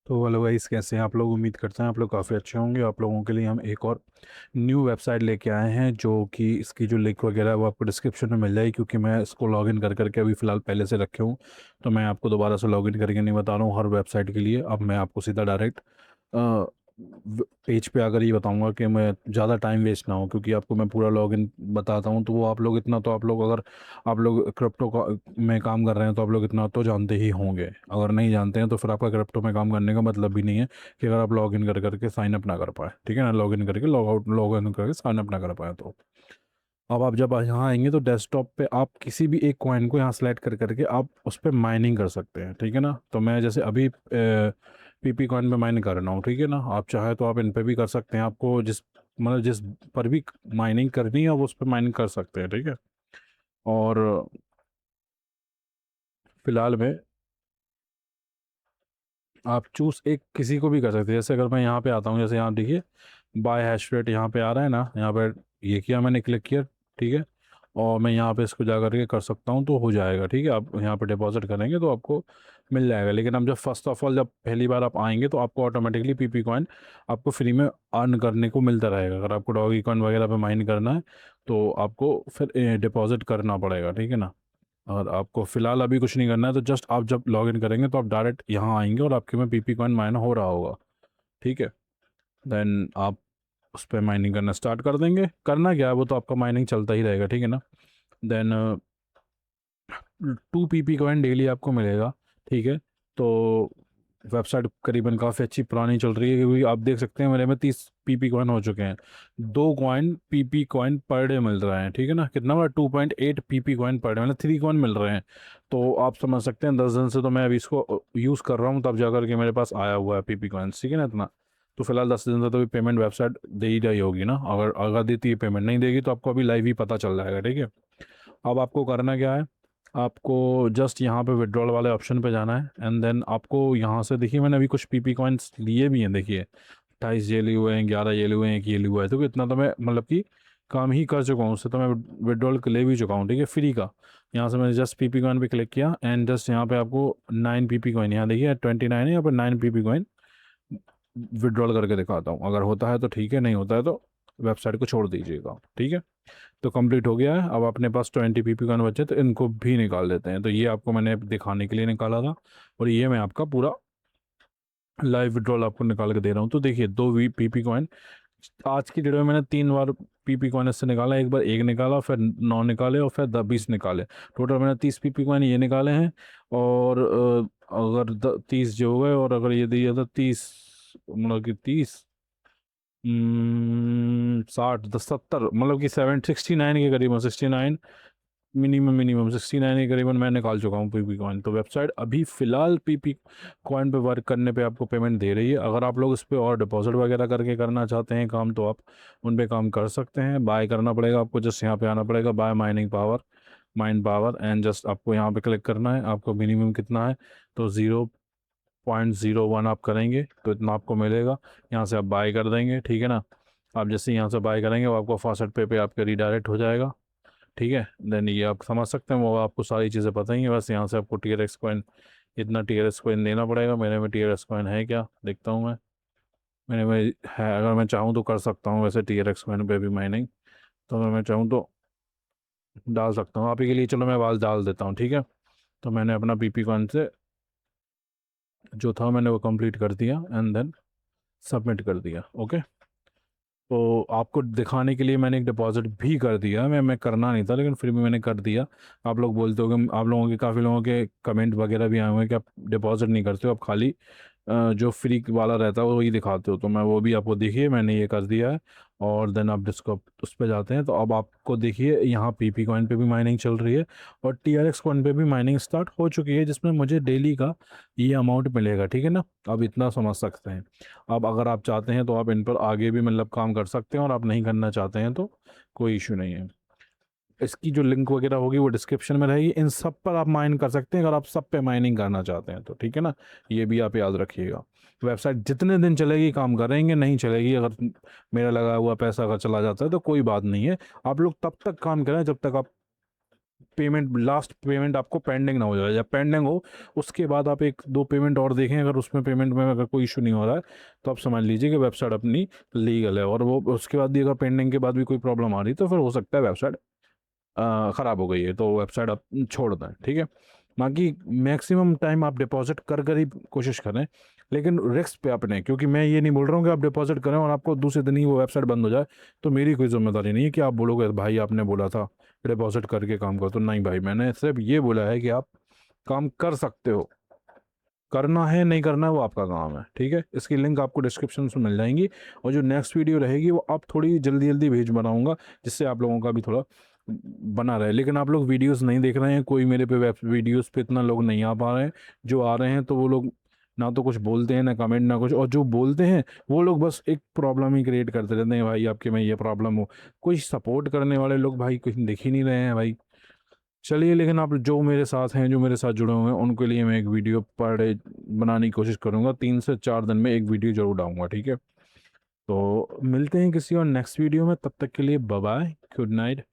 तो hello guys, कैसे हैं आप लोग। उम्मीद करते हैं आप लोग काफ़ी अच्छे होंगे। आप लोगों के लिए हम एक और न्यू वेबसाइट लेके आए हैं, जो कि इसकी जो लिंक वगैरह है वो आपको डिस्क्रिप्शन में मिल जाएगी, क्योंकि मैं इसको लॉगिन कर करके अभी फ़िलहाल पहले से रखे हूँ। तो मैं आपको दोबारा से लॉगिन करके नहीं बता रहा हूँ हर वेबसाइट के लिए। अब मैं आपको सीधा डायरेक्ट पेज पे आकर ये बताऊंगा कि मैं ज़्यादा टाइम वेस्ट ना हो, क्योंकि आपको मैं पूरा लॉगिन बताता हूँ तो वो आप लोग इतना तो आप लोग अगर आप लोग क्रिप्टो में काम कर रहे हैं तो आप लोग इतना तो जानते ही होंगे। अगर नहीं जानते हैं तो फिर आपका क्रिप्टो में काम करने का मतलब भी नहीं है कि अगर आप लॉग इन कर करके साइन अप ना कर पाए। ठीक है ना, लॉग इन करके लॉग इन करके साइन अप ना कर पाए तो अब आप जब यहाँ आएंगे तो डेस्कटॉप पे आप किसी भी एक कॉइन को यहाँ सेलेक्ट कर करके आप उस पर माइनिंग कर सकते हैं। ठीक है ना, तो मैं जैसे अभी पीपी कॉइन पे माइनिंग कर रहा हूँ। ठीक है ना, आप चाहे तो आप इन पे भी कर सकते हैं। आपको जिस मतलब जिस पर भी माइनिंग करनी है आप उस पर माइनिंग कर सकते हैं। ठीक है, और फिलहाल में आप चूज एक किसी को भी कर सकते हैं। जैसे अगर मैं यहाँ पे आता हूँ, जैसे यहाँ देखिए बाय हैश रेट यहाँ पे आ रहा है ना, यहाँ पे ये किया मैंने, क्लिक किया। ठीक है, और मैं यहाँ पे इसको जा करके कर सकता हूँ तो हो जाएगा। ठीक है, आप यहाँ पे डिपॉजिट करेंगे तो आपको मिल जाएगा। लेकिन अब जब फर्स्ट ऑफ ऑल जब पहली बार आप आएंगे तो आपको ऑटोमेटिकली पीपी कॉइन आपको फ्री में अर्न करने को मिलता रहेगा। अगर आपको डॉगी कॉइन वगैरह पे माइन करना है तो आपको फिर डिपॉजिट करना पड़ेगा। ठीक है ना, और आपको फिलहाल अभी कुछ नहीं करना है, तो जस्ट आप जब लॉग इन करेंगे तो आप डायरेक्ट यहाँ आएंगे और आपके में पीपी कॉइन माइन हो रहा होगा। ठीक है, देन आप उस पर माइनिंग करना स्टार्ट कर देंगे। करना क्या है, वो तो आपका माइनिंग चलता ही रहेगा। ठीक है ना, देन 2 पीपी कॉइन डेली आपको मिलेगा। ठीक है, तो वेबसाइट करीबन काफ़ी अच्छी पुरानी चल रही है, क्योंकि आप देख सकते हैं मेरे में 30 पीपी कॉइन हो चुके हैं। 2 coin PP coin per day meal रहा है। ठीक है ना, कितना बड़ा 2.8 पीपी कॉइन पर डे, मतलब 3 कॉइन मिल रहे हैं। तो आप समझ सकते हैं 10 दिन से तो मैं अभी इसको यूज़ कर रहा हूँ, तब जाकर के मेरे पास आया हुआ है पीपी कॉइन। ठीक है ना, इतना तो फिलहाल 10 दिन से तो अभी पेमेंट वेबसाइट दे ही रही होगी ना। अगर अगर देती है, पेमेंट नहीं देगी तो आपको अभी लाइव ही पता चल जाएगा। ठीक है, अब आपको करना क्या है, आपको जस्ट यहाँ पे विड्रॉल वाले ऑप्शन पे जाना है, एंड देन आपको यहाँ से देखिए मैंने अभी कुछ पीपी कॉइन्स लिए भी हैं। देखिए 28 ये लिए हुए हैं, 11 ये लिए हुए हैं, एक ये लिया हुआ है। तो इतना तो मैं मतलब कि काम ही कर चुका हूँ उससे, तो मैं विड्रॉल ले भी चुका हूँ। ठीक है, फ्री का। यहाँ से मैंने जस्ट पीपी कॉइन पे क्लिक किया एंड जस्ट यहाँ पे आपको 9 पीपी कॉइन, यहाँ देखिए 29 है, यहाँ पर 9 पीपी कॉइन विड्रॉल करके दिखाता हूँ। अगर होता है तो ठीक है, नहीं होता है तो वेबसाइट को छोड़ दीजिएगा। ठीक है, तो कंप्लीट हो गया है। अब अपने पास 20 पीपी कॉइन बचे तो इनको भी निकाल देते हैं। तो ये आपको मैंने दिखाने के लिए निकाला था, और ये मैं आपका पूरा लाइव विड्रॉल आपको निकाल के दे रहा हूँ। तो देखिए 2 पीपी कॉइन आज की डेट में मैंने 3 बार पीपी कॉइन इससे निकाला। एक बार एक निकाला, फिर 9 निकाले, और फिर 20 निकाले। टोटल मैंने 30 पीपी कॉइन ये निकाले हैं। और अगर 30 जो हो गए, और अगर ये दिया था 30, मतलब कि 30 60 70, मतलब कि 69 के करीबन, 69 मिनिमम 69 के करीबन मैं निकाल चुका हूँ पीपी कॉइन। तो वेबसाइट अभी फ़िलहाल पीपी कॉइन पे वर्क करने पे आपको पेमेंट दे रही है। अगर आप लोग इस पे और डिपॉजिट वगैरह करके करना चाहते हैं काम, तो आप उन पे काम कर सकते हैं। बाय करना पड़ेगा आपको, जस्ट यहाँ पे आना पड़ेगा, by mining power, mine power, and just आपको यहाँ पे क्लिक करना है। आपको मिनिमम कितना है, तो 0.01 आप करेंगे तो इतना आपको मिलेगा। यहाँ से आप बाय कर देंगे। ठीक है ना, आप जैसे यहाँ से बाय करेंगे वो आपको फॉसेट पे आपके रीडायरेक्ट हो जाएगा। ठीक है, देन ये आप समझ सकते हैं, वो आपको सारी चीज़ें पता ही हैं। बस यहाँ से आपको TRX कॉइन, इतना TRX कॉइन देना पड़ेगा। मेरे में TRX कॉइन है क्या, देखता हूँ मैं। मेरे में है, अगर मैं चाहूँ तो कर सकता हूँ वैसे TRX कॉइन पे भी माइनिंग, तो अगर मैं चाहूँ तो डाल सकता हूँ आप ही के लिए। चलो मैं आवाज़ डाल देता हूँ। ठीक है, तो मैंने अपना पीपी कॉइन से जो था मैंने वो कंप्लीट कर दिया एंड देन सबमिट कर दिया। ओके, तो आपको दिखाने के लिए मैंने एक डिपॉजिट भी कर दिया। मैं करना नहीं था, लेकिन फिर भी मैंने कर दिया। आप लोग बोलते हो कि आप लोगों के काफ़ी लोगों के कमेंट वगैरह भी आए हुए हैं कि आप डिपॉजिट नहीं करते हो, आप खाली जो फ्री वाला रहता है वही दिखाते हो। तो मैं वो भी आपको देखिए मैंने ये कर दिया है। और देन आप डिस्को उस पर जाते हैं तो अब आपको देखिए यहाँ पीपी कॉइन पे भी माइनिंग चल रही है, और TRX कॉइन पे भी माइनिंग स्टार्ट हो चुकी है, जिसमें मुझे डेली का ये अमाउंट मिलेगा। ठीक है ना, अब इतना समझ सकते हैं। अब अगर आप चाहते हैं तो आप इन पर आगे भी मतलब काम कर सकते हैं, और आप नहीं करना चाहते हैं तो कोई इशू नहीं है। इसकी जो लिंक वगैरह होगी वो डिस्क्रिप्शन में रहेगी। इन सब पर आप माइन कर सकते हैं अगर आप सब पे माइनिंग करना चाहते हैं तो। ठीक है ना, ये भी आप याद रखिएगा। वेबसाइट जितने दिन चलेगी काम करेंगे, नहीं चलेगी, अगर मेरा लगा हुआ पैसा अगर चला जाता है तो कोई बात नहीं है। आप लोग तब तक काम करें जब तक आप पेमेंट, लास्ट पेमेंट आपको पेंडिंग ना हो जाए। जब पेंडिंग हो उसके बाद आप एक दो पेमेंट और देखें, अगर उसमें पेमेंट में अगर कोई इशू नहीं हो रहा है तो आप समझ लीजिए कि वेबसाइट अपनी लीगल है। और वो उसके बाद भी अगर पेंडिंग के बाद भी कोई प्रॉब्लम आ रही तो फिर हो सकता है वेबसाइट ख़राब हो गई है, तो वेबसाइट आप छोड़ दें, ठीक है। बाकी मैक्सिमम टाइम आप डिपॉजिट कर कर ही कोशिश करें, लेकिन रिस्क पे अपने, क्योंकि मैं ये नहीं बोल रहा हूँ कि आप डिपॉजिट करें और आपको दूसरे दिन ही वो वेबसाइट बंद हो जाए, तो मेरी कोई जिम्मेदारी नहीं है कि आप बोलोगे भाई आपने बोला था डिपॉजिट करके काम करो। तो नहीं भाई, मैंने सिर्फ ये बोला है कि आप काम कर सकते हो, करना है नहीं करना है वो आपका काम है, ठीक है। इसकी लिंक आपको डिस्क्रिप्शन में मिल जाएंगी। और जो नेक्स्ट वीडियो रहेगी वो आप थोड़ी जल्दी जल्दी भेज बनाऊंगा, जिससे आप लोगों का भी थोड़ा बना रहे। लेकिन आप लोग वीडियोस नहीं देख रहे हैं, कोई मेरे पे वेब वीडियोस पे इतना लोग नहीं आ पा रहे हैं। जो आ रहे हैं तो वो लोग ना तो कुछ बोलते हैं, ना कमेंट, ना कुछ। और जो बोलते हैं वो लोग बस एक प्रॉब्लम ही क्रिएट करते रहते हैं, भाई आपके में ये प्रॉब्लम हो। कोई सपोर्ट करने वाले लोग भाई कुछ दिख ही नहीं रहे हैं भाई। चलिए, लेकिन आप जो मेरे साथ हैं, जो मेरे साथ जुड़े हुए हैं, उनके लिए मैं एक वीडियो पर डे बनाने की कोशिश करूँगा। 3 से 4 दिन में एक वीडियो जरूर डालूंगा, ठीक है। तो मिलते हैं किसी और नेक्स्ट वीडियो में, तब तक के लिए बाय बाय, गुड नाइट।